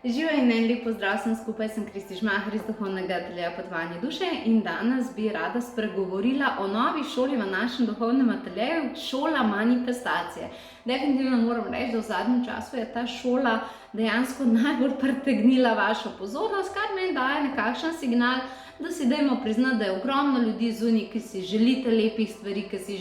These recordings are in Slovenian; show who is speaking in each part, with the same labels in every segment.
Speaker 1: Živijo in en lep pozdrav sem skupaj, sem Kristi Žmahar iz Duhovnega ateljeja Potovanje duše in danes bi rada spregovorila o novi šoli v našem duhovnem ateljeju, šola manifestacije. Definitivno moram reči, da v zadnjem času je ta šola dejansko najbolj pritegnila vašo pozornost, kar meni daje nekakšen signal, da si dajmo priznati, da je ogromno ljudi zunaj, ki si želite lepih stvari, ki si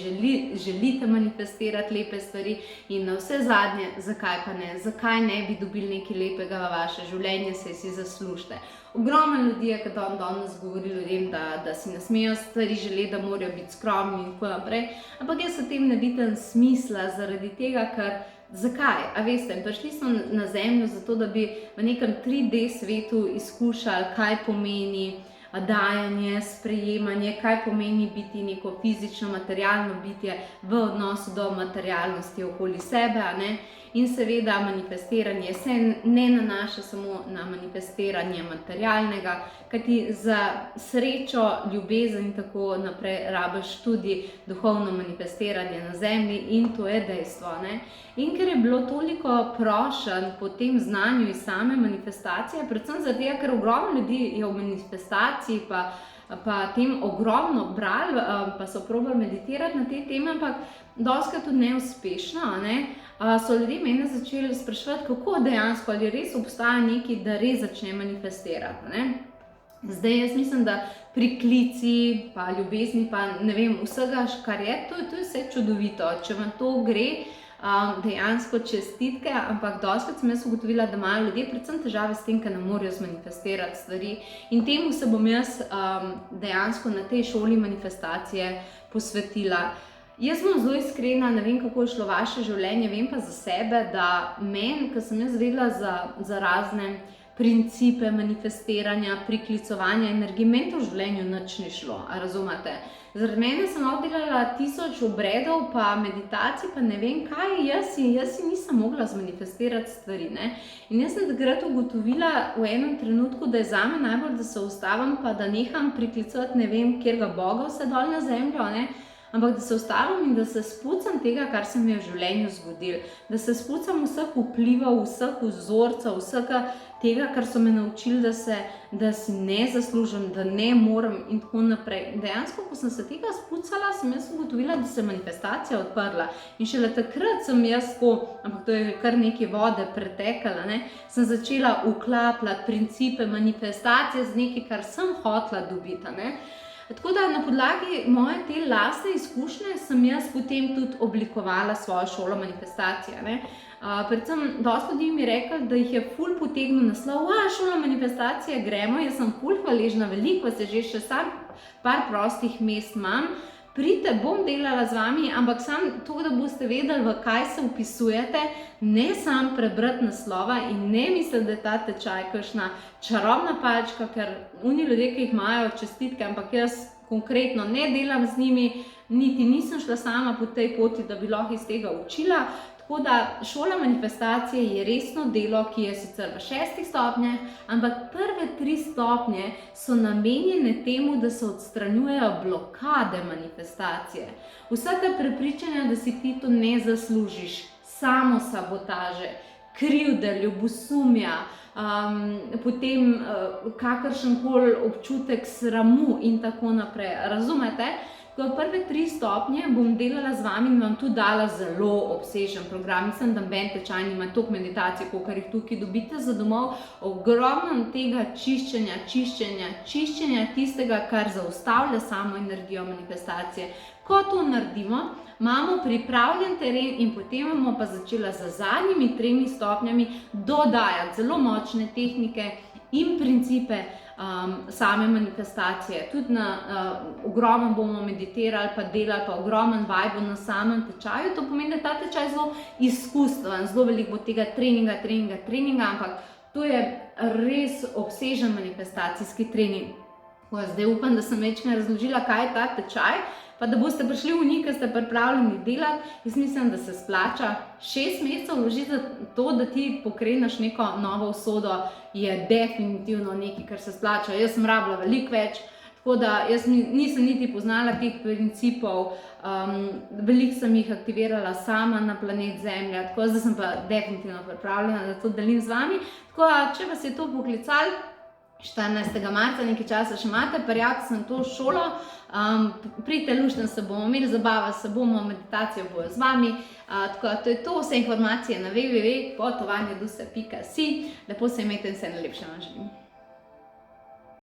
Speaker 1: želite manifestirati lepe stvari in na vse zadnje, zakaj pa ne? Zakaj ne bi dobili nekaj lepega v vaše življenje, saj si zaslužite? Ogromno ljudi je, ki danes govori ljudem, da si ne smejo stvari želeti, da morajo biti skromni in tako naprej, ampak jaz v tem ne vidim smisla zaradi tega, ker zakaj? A veste, prišli smo na zemljo zato, da bi v nekem 3D svetu izkušali, kaj pomeni dajanje, sprejemanje, kaj pomeni biti neko fizično, materialno bitje v odnosu do materialnosti okoli sebe, in seveda manifestiranje se ne nanaša samo na manifestiranje materialnega, kajti za srečo, ljubezen in tako naprej rabiš tudi duhovno manifestiranje na zemlji in to je dejstvo. In ker je bilo toliko prošenj po tem znanju iz same manifestacije, predvsem zato, ker ogromno ljudi je v manifestaciji pa tem ogromno brali, pa so probali meditirati na te teme, ampak dostikrat tudi neuspešno, so ljudje mene začeli spraševati, kako dejansko, ali res obstaja nekaj, da res začne manifestirati. Zdaj jaz mislim, da priklici, pa ljubezni, pa ne vem, vsega, kar je, to je vse čudovito. Če vam to gre, dejansko čestitke, ampak dostikrat sem jaz ugotovila, da imajo ljudje predvsem težave s tem, ker ne morejo zmanifestirati stvari. In temu se bom jaz dejansko na tej šoli manifestacije posvetila. Jaz bom zelo iskrena, ne vem, kako je šlo vaše življenje, vem pa za sebe, da meni, ko sem jaz vedela za razne principe manifestiranja, priklicovanja energije, meni to v življenju nič ni šlo, a razumete? Zaradi mene sem oddelala 1000 obredov, pa meditacij, pa ne vem kaj, jaz si nisem mogla zmanifestirati stvari, In jaz sem takrat ugotovila v enem trenutku, da je zame najbolj, da se ustavim, pa da neham priklicovati ne vem, kjerga Boga vse dol na zemljo, ampak da se ustavim in da se spucam tega, kar se mi je v življenju zgodilo. Da se spucam vseh vplivov, vseh vzorcev, vsega tega, kar so me naučili, da si ne zaslužim, da ne morem in tako naprej. Dejansko, ko sem se tega spucala, sem jaz ugotovila, da se je manifestacija odprla. In šele takrat sem jaz, ampak to je kar nekaj vode pretekala, sem začela vklapljati principe manifestacije z nekaj, kar sem hotela dobiti, Tako da na podlagi moje te lastne izkušnje sem jaz potem tudi oblikovala svojo šolo manifestacije. Predvsem dosti ljudi mi rekli, da jih je ful potegnil naslov, šola manifestacije, gremo, jaz sem ful hvaležna, veliko se že še sam par prostih mest imam, pridite, bom delala z vami, ampak samo to, da boste vedeli, v kaj se vpisujete, ne samo prebrati naslova in ne misliti, da je ta tečaj kakšna čarobna palčka, ker oni ljudje, ki jih imajo čestitke, ampak jaz konkretno ne delam z njimi, niti nisem šla sama po tej poti, da bi lahko iz tega učila. Tako da šola manifestacije je resno delo, ki je sicer v 6 stopnjah, ampak prve 3 stopnje so namenjene temu, da se odstranjujejo blokade manifestacije. Vsa ta prepričanja, da si ti to ne zaslužiš, samosabotaže, krivde, ljubosumja, potem kakršenkoli občutek sramu in tako naprej. Razumete? Prve 3 stopnje bom delala z vami in vam tudi dala zelo obsežen program. Mislim, da noben tečaj nima toliko meditacij, kolikor jih tukaj dobite za domov. Ogromno tega čiščenja tistega, kar zaustavlja samo energijo manifestacije. Ko to naredimo, imamo pripravljen teren in potem bomo pa začela z zadnjimi 3 stopnjami dodajati zelo močne tehnike in principe same manifestacije. Tudi ogromno bomo meditirali, pa delali, pa ogromen vaj bo na samem tečaju. To pomeni, da je ta tečaj zelo izkustven, zelo veliko bo tega treninga, ampak to je res obsežen manifestacijski trening. Zdaj upam, da sem večkrat razložila, kaj je ta tečaj, pa da boste prišli v njih, ker ste pripravljeni delati. Jaz mislim, da se splača 6 mesecev vložiti za to, da ti pokreneš neko novo usodo, je definitivno nekaj, kar se splača. Jaz sem rabila veliko več, Tako da jaz nisem niti poznala teh principov, veliko sem jih aktivirala sama na planet Zemlja, tako da sem pa definitivno pripravljena, da to delim z vami. Tako da, če vas je to poklicalo, 14. marca, nekaj časa še imate, prijavite se na to šolo, pridite, luštno se bomo imeli, zabava se bomo, meditacijo bojo z vami, tako da to je to, vse informacije na www.potovanjeduse.si, lepo se imejte in vse najlepše vam želim.